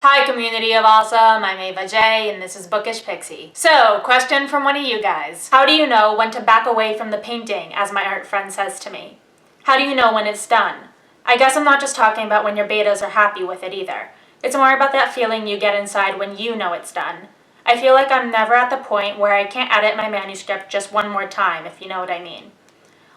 Hi community of awesome, I'm Ava J and this is Bookish Pixie. So, question from one of you guys. How do you know when to back away from the painting, as my art friend says to me? How do you know when it's done? I guess I'm not just talking about when your betas are happy with it either. It's more about that feeling you get inside when you know it's done. I feel like I'm never at the point where I can't edit my manuscript just one more time, if you know what I mean.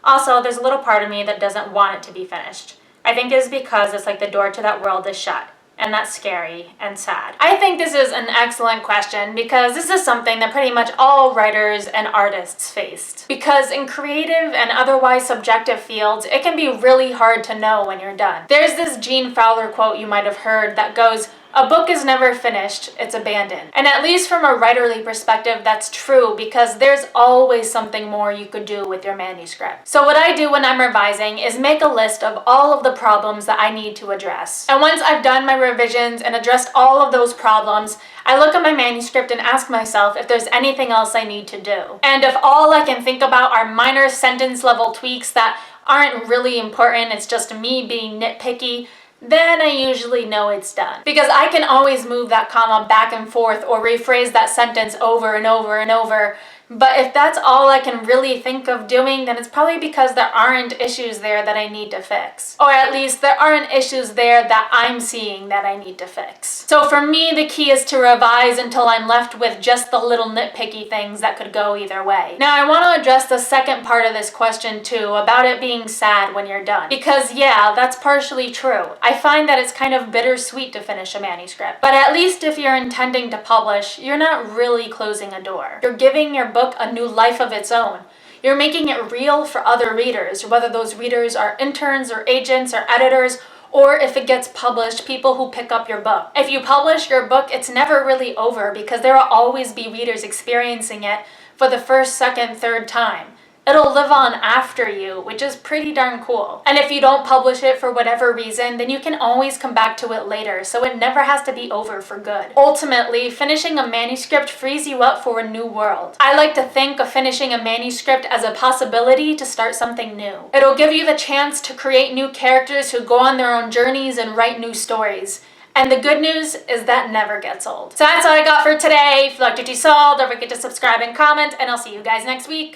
Also, there's a little part of me that doesn't want it to be finished. I think it's because it's like the door to that world is shut. And that's scary and sad. I think this is an excellent question because this is something that pretty much all writers and artists faced. Because in creative and otherwise subjective fields, it can be really hard to know when you're done. There's this Gene Fowler quote you might have heard that goes, "A book is never finished, it's abandoned." And at least from a writerly perspective, that's true because there's always something more you could do with your manuscript. So what I do when I'm revising is make a list of all of the problems that I need to address. And once I've done my revisions and addressed all of those problems, I look at my manuscript and ask myself if there's anything else I need to do. And if all I can think about are minor sentence level tweaks that aren't really important, it's just me being nitpicky, then I usually know it's done. Because I can always move that comma back and forth or rephrase that sentence over and over and over. But if that's all I can really think of doing, then it's probably because there aren't issues there that I need to fix. Or at least there aren't issues there that I'm seeing that I need to fix. So for me, the key is to revise until I'm left with just the little nitpicky things that could go either way. Now I want to address the second part of this question too, about it being sad when you're done. Because yeah, that's partially true. I find that it's kind of bittersweet to finish a manuscript. But at least if you're intending to publish, you're not really closing a door. You're giving your book a new life of its own. You're making it real for other readers, whether those readers are interns or agents or editors, or if it gets published, people who pick up your book. If you publish your book, it's never really over because there will always be readers experiencing it for the first, second, third time. It'll live on after you, which is pretty darn cool. And if you don't publish it for whatever reason, then you can always come back to it later, so it never has to be over for good. Ultimately, finishing a manuscript frees you up for a new world. I like to think of finishing a manuscript as a possibility to start something new. It'll give you the chance to create new characters who go on their own journeys and write new stories. And the good news is that never gets old. So that's all I got for today. If you liked what you saw, don't forget to subscribe and comment, and I'll see you guys next week.